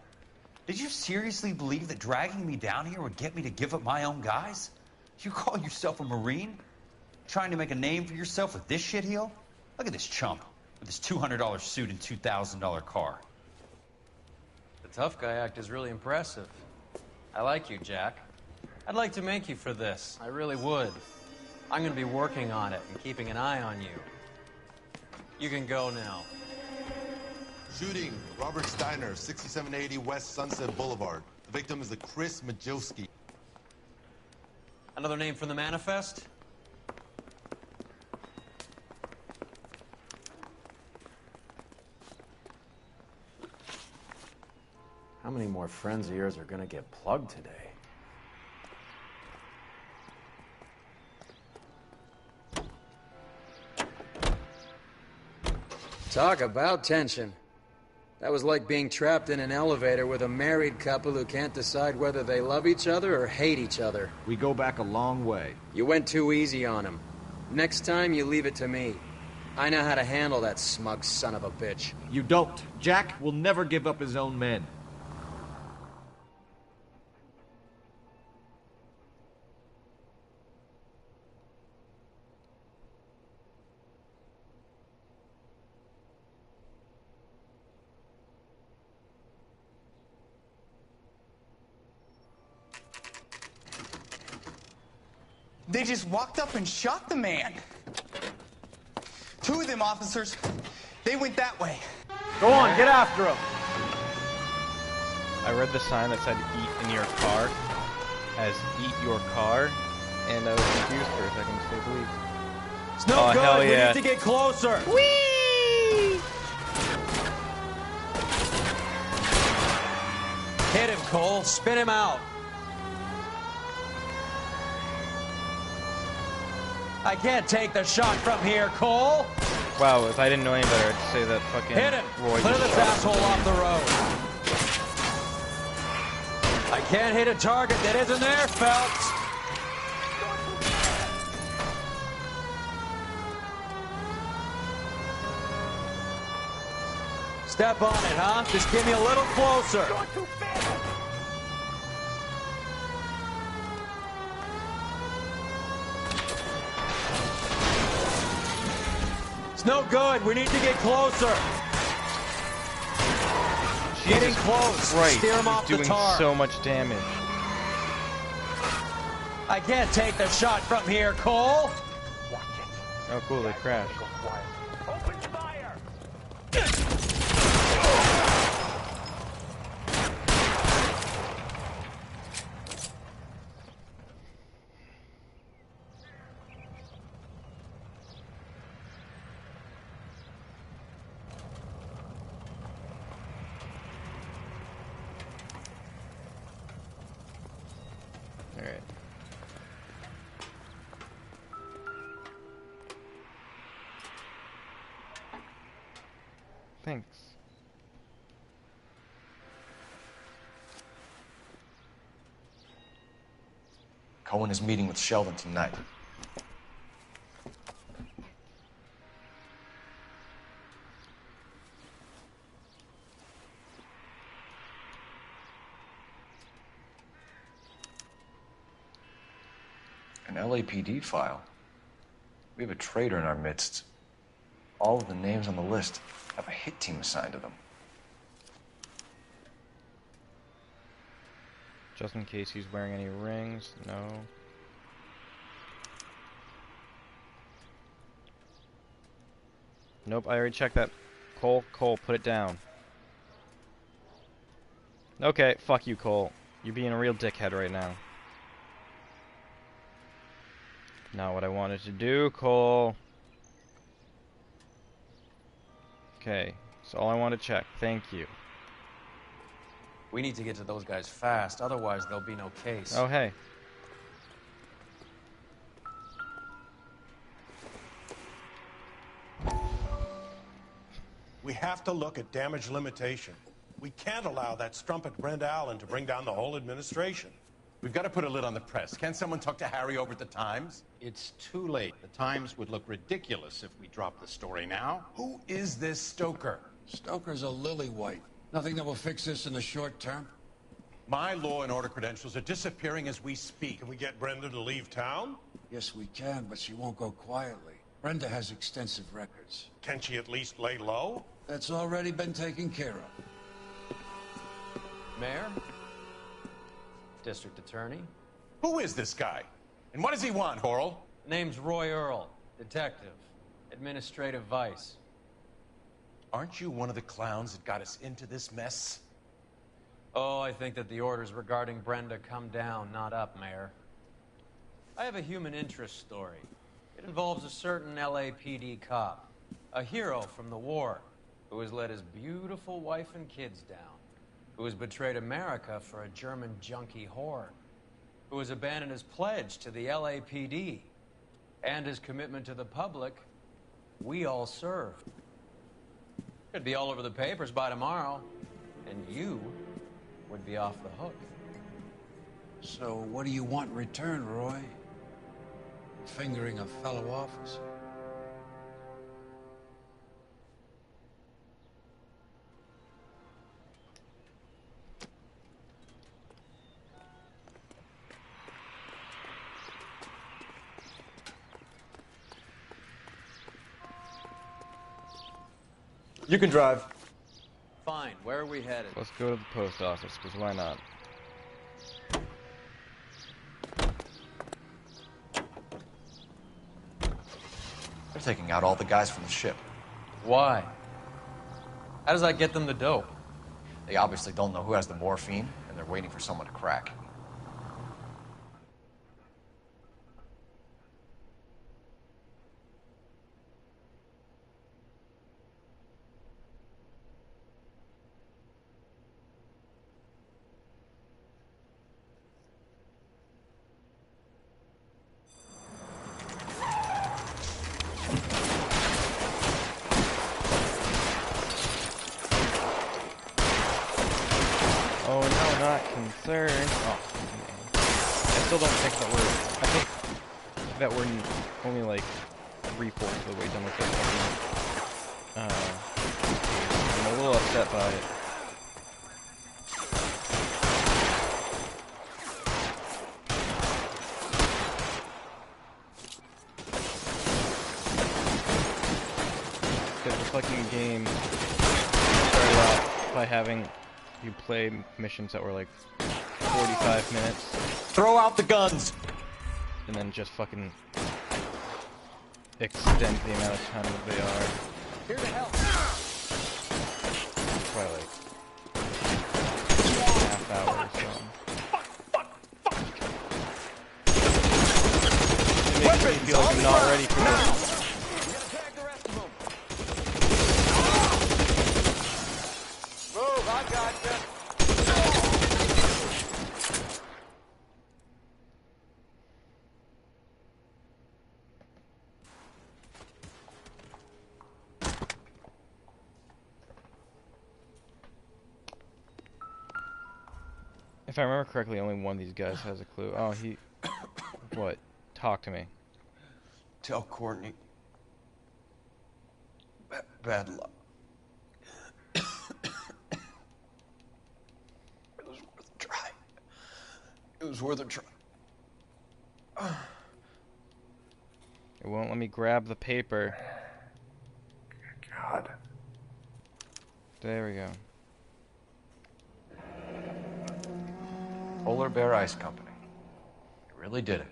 Did you seriously believe that dragging me down here would get me to give up my own guys? You call yourself a Marine? Trying to make a name for yourself with this shitheel? Look at this chump with his $200 suit and $2,000 car. The tough guy act is really impressive. I like you, Jack. I'd like to make you for this. I really would. I'm going to be working on it and keeping an eye on you. You can go now. Shooting, Robert Steiner, 6780 West Sunset Boulevard. The victim is a Chris Majowski. Another name from the manifest? many more friends of yours are gonna get plugged today? Talk about tension. That was like being trapped in an elevator with a married couple who can't decide whether they love each other or hate each other. We go back a long way. You went too easy on him. Next time, you leave it to me. I know how to handle that smug son of a bitch. You don't. Jack will never give up his own men. They just walked up and shot the man. Two of them officers, they went that way. Go on, get after him. I read the sign that said "Eat in your car" as "Eat your car," and I was confused for a second, to say the least. It's no Oh, good. hell We yeah. need to get closer. Whee! Hit him, Cole. Spin him out. I can't take the shot from here, Cole. Wow, if I didn't know any better, I'd say that fucking Hit him. Roy Clear just this shot asshole him. off the road. I can't hit a target that isn't there, Phelps. Step on it, huh? Just give me a little closer. It's no good. We need to get closer. Getting close. Right, Steer him he's off the doing tar. so much damage. I can't take the shot from here, Cole. Oh, cool, they crashed. Alright. Thanks. Cohen is meeting with Sheldon tonight. An LAPD file. We have a traitor in our midst. All of the names on the list have a hit team assigned to them. Just in case he's wearing any rings. No. Nope, I already checked that. Cole, put it down. Okay, fuck you, Cole. You're being a real dickhead right now. Not what I wanted to do, Cole. Okay, that's all I want to check. Thank you. We need to get to those guys fast, otherwise there'll be no case. Oh, hey. We have to look at damage limitation. We can't allow that strumpet Brent Allen to bring down the whole administration. We've got to put a lid on the press. Can't someone talk to Harry over at the Times? It's too late. The Times would look ridiculous if we dropped the story now. Who is this Stoker? Stoker's a lily-white. Nothing that will fix this in the short term. My law and order credentials are disappearing as we speak. Can we get Brenda to leave town? Yes, we can, but she won't go quietly. Brenda has extensive records. Can she at least lay low? That's already been taken care of. Mayor? District Attorney? Who is this guy? And what does he want, Horrell? Name's Roy Earl. Detective. Administrative Vice. Aren't you one of the clowns that got us into this mess? Oh, I think that the orders regarding Brenda come down, not up, Mayor. I have a human interest story. It involves a certain LAPD cop, a hero from the war, who has let his beautiful wife and kids down. who has betrayed America for a German junkie whore, who has abandoned his pledge to the LAPD and his commitment to the public we all serve. Could be all over the papers by tomorrow, and you would be off the hook. So what do you want in return, Roy? Fingering a fellow officer? You can drive. Fine, where are we headed? Let's go to the post office, because why not? They're taking out all the guys from the ship. Why? How does that get them the dope? They obviously don't know who has the morphine, and they're waiting for someone to crack. Oh, no, not concerned. Oh, I still don't think that I think that we're only like 3/4 of the way done with this. I'm a little upset by it. Because the fucking game started off by having you play missions that were like 45 minutes. Throw out the guns! And then just fucking extend the amount of time that they are. Here to help. Probably like half hour or so. It makes me feel like I'm not ready for this. Move, I gotcha. If I remember correctly, only one of these guys has a clue. Oh, he... What? Talk to me. Tell Courtney. Bad luck. It was worth a try. It was worth a try. It won't let me grab the paper. God. There we go. Polar Bear Ice Company. You really did it.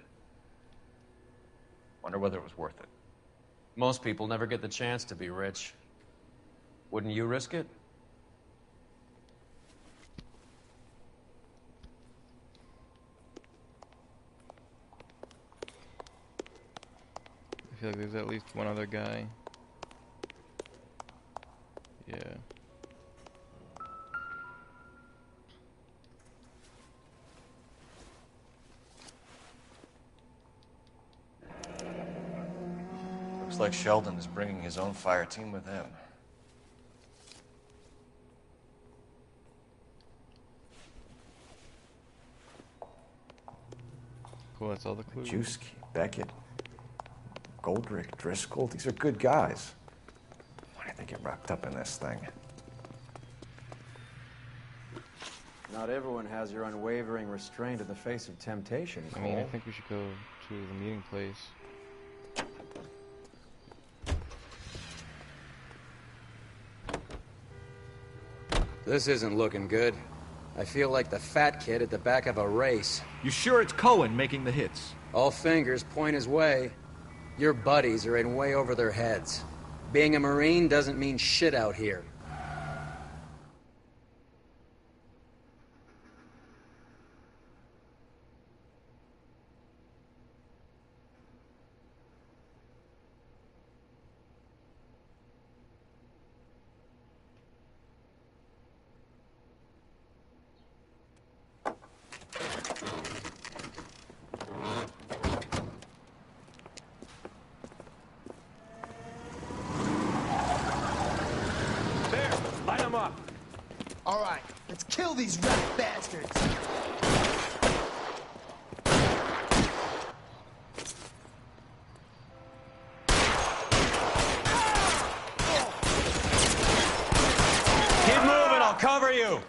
Wonder whether it was worth it. Most people never get the chance to be rich. Wouldn't you risk it? I feel like there's at least one other guy. Yeah. Looks like Sheldon is bringing his own fire team with him. Cool, that's all the clues. Majewski, Beckett, Goldrick, Driscoll, these are good guys. Why did they get wrapped up in this thing? Not everyone has your unwavering restraint in the face of temptation, I mean, I Cole. think we should go to the meeting place. This isn't looking good. I feel like the fat kid at the back of a race. You sure it's Cohen making the hits? All fingers point his way. Your buddies are in way over their heads. Being a Marine doesn't mean shit out here. Kill these rat bastards! Keep moving, I'll cover you.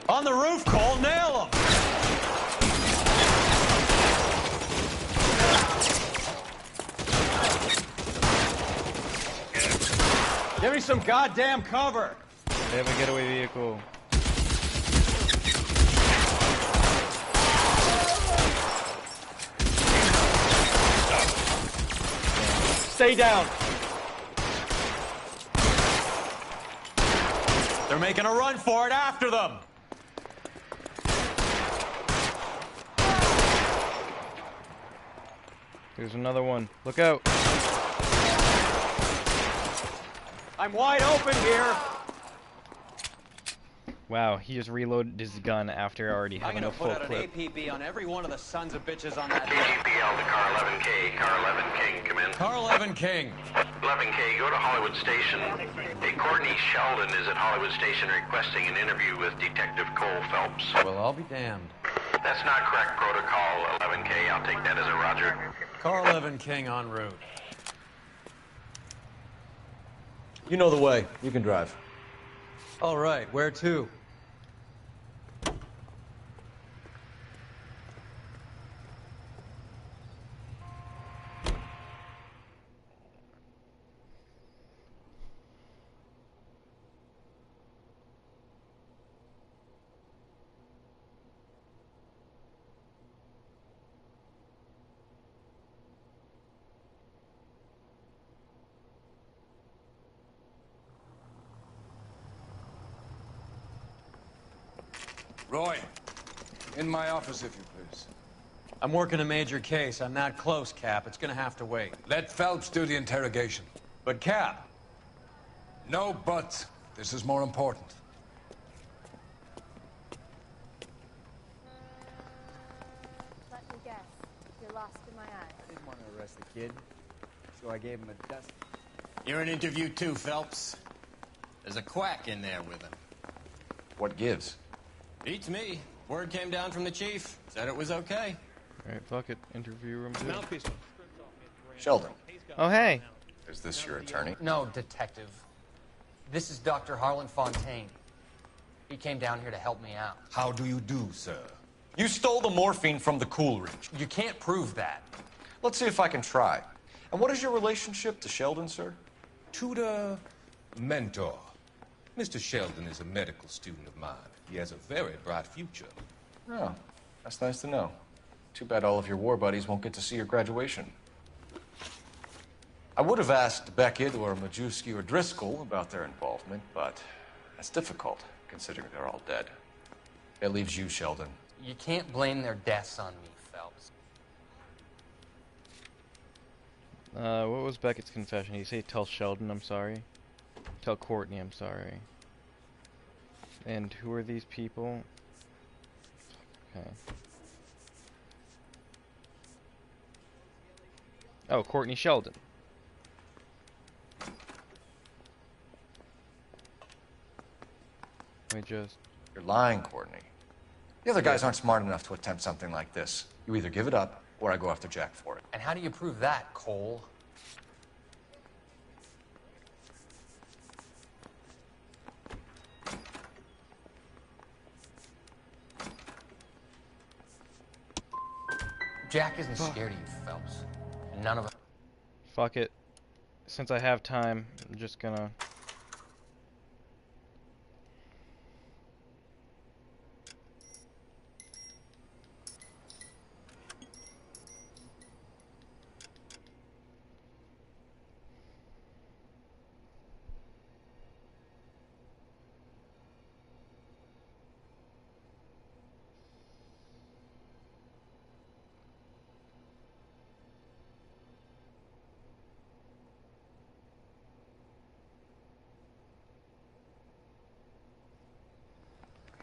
On the roof, Cole, nail him. Give me some goddamn cover. They have a getaway vehicle. Stay down. They're making a run for it. After them. There's another one. Look out. I'm wide open here. Wow, he just reloaded his gun after already having a full I'm gonna put out clip. an APB on every one of the sons of bitches on that. APL to car 11K. Car 11 King, come in. Car 11 King. 11K, go to Hollywood Station. Hey, Courtney Sheldon is at Hollywood Station requesting an interview with Detective Cole Phelps. Well, I'll be damned. That's not correct protocol, 11K. I'll take that as a roger. Car 11 King en route. You know the way. You can drive. All right, where to? Roy, in my office, if you please. I'm working a major case. I'm not close, Cap. It's gonna have to wait. Let Phelps do the interrogation. But, Cap. No buts. This is more important. Let me guess. You're lost in my eyes. I didn't want to arrest the kid, so I gave him a dust. You're in interview too, Phelps. There's a quack in there with him. What gives? Beats me. Word came down from the chief. Said it was okay. Alright, fuck it. Interview room 2. Sheldon. Oh, hey. Is this your attorney? No, detective. This is Dr. Harlan Fontaine. He came down here to help me out. How do you do, sir? You stole the morphine from the Coolridge. You can't prove that. Let's see if I can try. And what is your relationship to Sheldon, sir? Tutor, mentor. Mr. Sheldon is a medical student of mine. He has a very bright future. Oh, that's nice to know. Too bad all of your war buddies won't get to see your graduation. I would have asked Beckett or Majewski or Driscoll about their involvement, but that's difficult, considering they're all dead. It leaves you, Sheldon. You can't blame their deaths on me, Phelps. What was Beckett's confession? Did he say tell Sheldon I'm sorry? Tell Courtney I'm sorry. And who are these people? Okay. Oh, Courtney Sheldon. You're lying, Courtney. The other guys aren't smart enough to attempt something like this. You either give it up, or I go after Jack for it. And how do you prove that, Cole? Jack isn't scared of you, Phelps. None of us. Fuck it. Since I have time, I'm just gonna...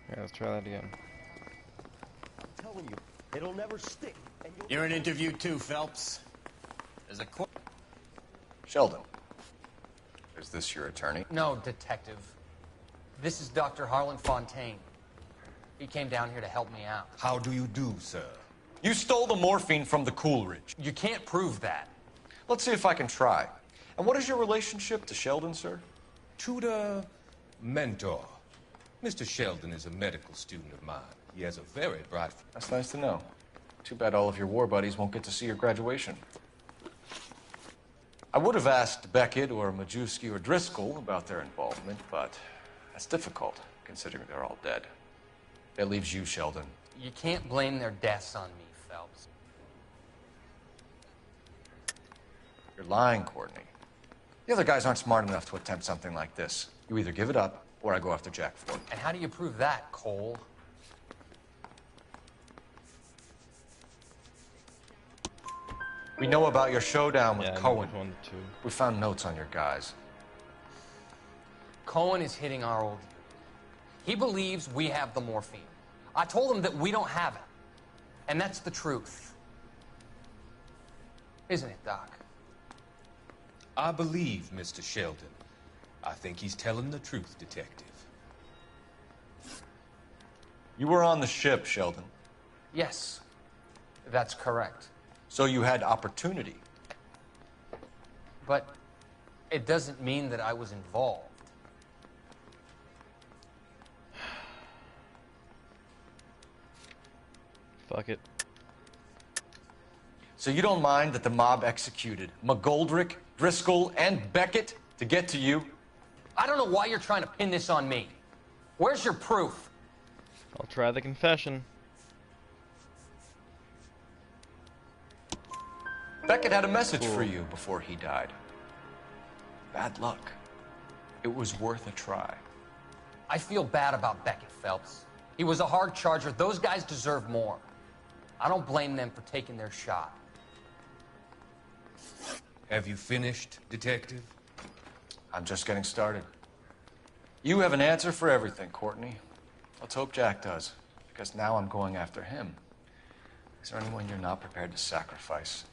Yeah, let's try that again. I'm telling you, it'll never stick. You're in interview too, Phelps. There's a Sheldon. Is this your attorney? No, detective. This is Dr. Harlan Fontaine. He came down here to help me out. How do you do, sir? You stole the morphine from the Coolidge. You can't prove that. Let's see if I can try. And what is your relationship to Sheldon, sir? Tutor, mentor. Mr. Sheldon is a medical student of mine. He has a very bright... That's nice to know. Too bad all of your war buddies won't get to see your graduation. I would have asked Beckett or Majewski or Driscoll about their involvement, but that's difficult, considering they're all dead. That leaves you, Sheldon. You can't blame their deaths on me, Phelps. You're lying, Courtney. The other guys aren't smart enough to attempt something like this. You either give it up, or I go after Jack for it. And how do you prove that, Cole? We know about your showdown with Cohen. One, two. We found notes on your guys. Cohen is hitting our old unit. He believes we have the morphine. I told him that we don't have it. And that's the truth. Isn't it, Doc? I believe Mr. Sheldon. I think he's telling the truth, Detective. You were on the ship, Sheldon. Yes, that's correct. So you had opportunity. But it doesn't mean that I was involved. Fuck it. So you don't mind that the mob executed McGoldrick, Driscoll, and Beckett to get to you? I don't know why you're trying to pin this on me. Where's your proof? I'll try the confession. Beckett had a message for you before he died. Bad luck. It was worth a try. I feel bad about Beckett, Phelps. He was a hard charger. Those guys deserve more. I don't blame them for taking their shot. Have you finished, Detective? I'm just getting started. You have an answer for everything, Courtney. Let's hope Jack does, because now I'm going after him. Is there anyone you're not prepared to sacrifice?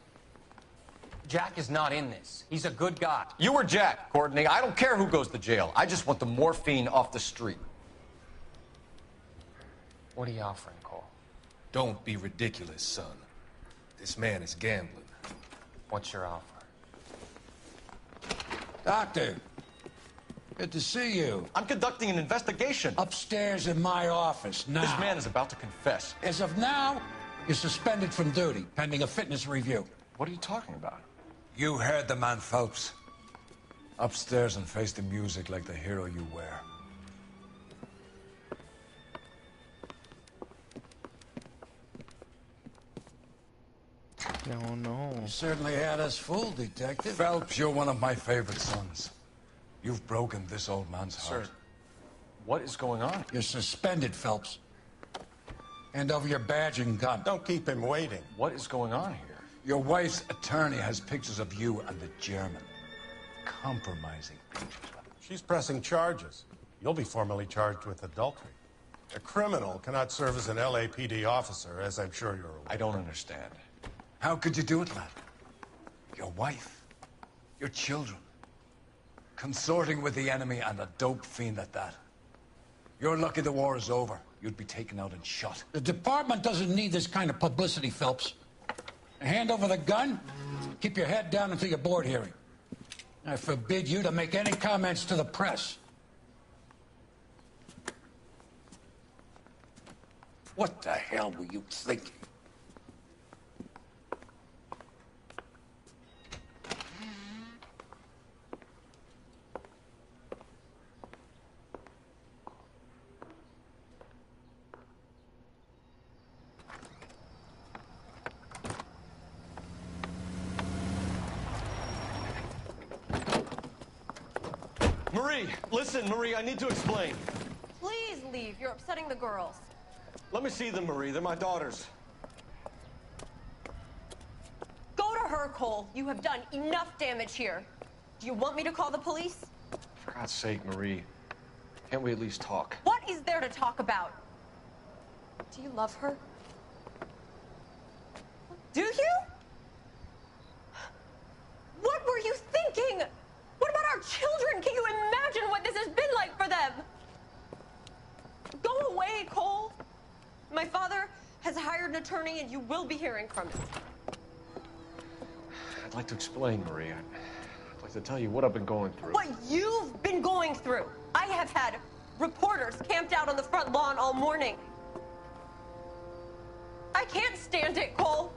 Jack is not in this. He's a good guy. You or Jack, Courtney. I don't care who goes to jail. I just want the morphine off the street. What are you offering, Cole? Don't be ridiculous, son. This man is gambling. What's your offer? Doctor, good to see you. I'm conducting an investigation. Upstairs in my office, now. This man is about to confess. As of now, you're suspended from duty, pending a fitness review. What are you talking about? You heard the man, Phelps. Upstairs and face the music like the hero you were. No, no. You certainly had us fooled, Detective. Phelps, you're one of my favorite sons. You've broken this old man's heart. Sir, what is going on? You're suspended, Phelps. Hand over your badge and gun. Don't keep him waiting. What is going on here? Your wife's attorney has pictures of you and the German. Compromising. She's pressing charges. You'll be formally charged with adultery. A criminal cannot serve as an LAPD officer, as I'm sure you're aware. I don't understand. How could you do it, lad? Your wife, your children, consorting with the enemy and a dope fiend at that. You're lucky the war is over. You'd be taken out and shot. The department doesn't need this kind of publicity, Phelps. Hand over the gun, keep your head down until your board hearing. I forbid you to make any comments to the press. What the hell were you thinking? Marie, listen, Marie, I need to explain. Please leave. You're upsetting the girls. Let me see them, Marie. They're my daughters. Go to her, Cole. You have done enough damage here. Do you want me to call the police? For God's sake, Marie. Can't we at least talk? What is there to talk about? Do you love her? Do you? What were you thinking? What about our children? Can you imagine what this has been like for them? Go away, Cole. attorney, and you will be hearing from me. I'd like to explain, Marie. I'd like to tell you what I've been going through. What you've been going through. I have had reporters camped out on the front lawn all morning. I can't stand it, Cole.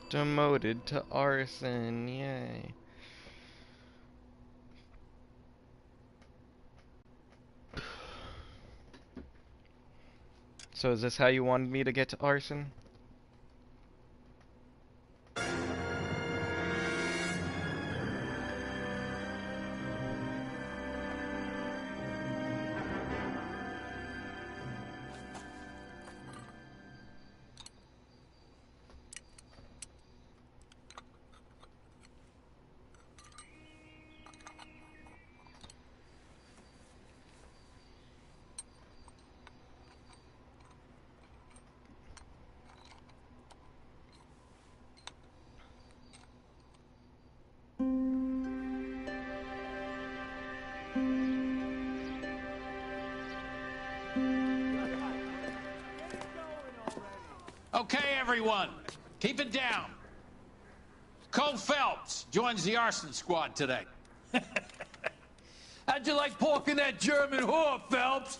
Demoted to arson, yay. So is this how you wanted me to get to arson? Okay, everyone, keep it down. Cole Phelps joins the arson squad today. How'd you like porking that German whore, Phelps?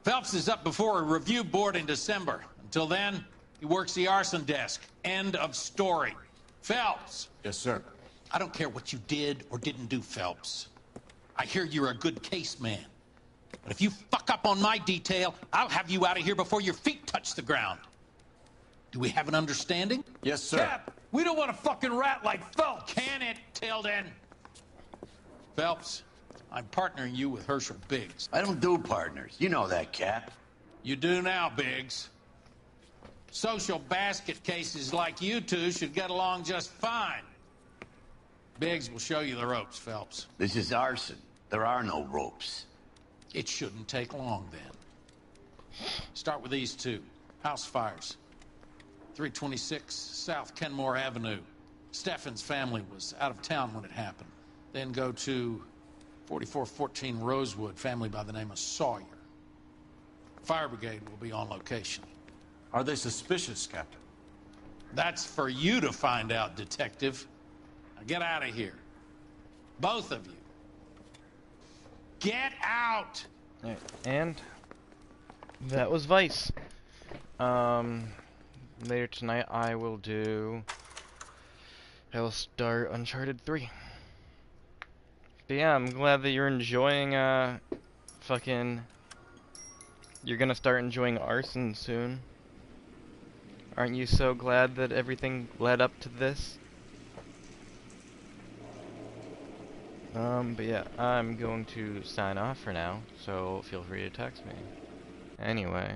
Phelps is up before a review board in December. Until then, he works the arson desk. End of story. Phelps. Yes, sir. I don't care what you did or didn't do, Phelps. I hear you're a good case man. But if you fuck up on my detail, I'll have you out of here before your feet touch the ground. Do we have an understanding? Yes, sir. Cap, we don't want a fucking rat like Phelps. Can it, Tilden? Phelps, I'm partnering you with Herschel Biggs. I don't do partners. You know that, Cap. You do now, Biggs. Social basket cases like you two should get along just fine. Biggs will show you the ropes, Phelps. This is arson. There are no ropes. It shouldn't take long, then. Start with these two. House fires. 326 South Kenmore Avenue. Steffen's family was out of town when it happened. Then go to 4414 Rosewood, family by the name of Sawyer. Fire brigade will be on location. Are they suspicious, Captain? That's for you to find out, Detective. Now get out of here. Both of you. Get out! And that was Vice. Later tonight I will do... I'll start Uncharted 3. But yeah, I'm glad that you're enjoying, fucking... You're gonna start enjoying arson soon. Aren't you so glad that everything led up to this? But yeah, I'm going to sign off for now, so feel free to text me. Anyway...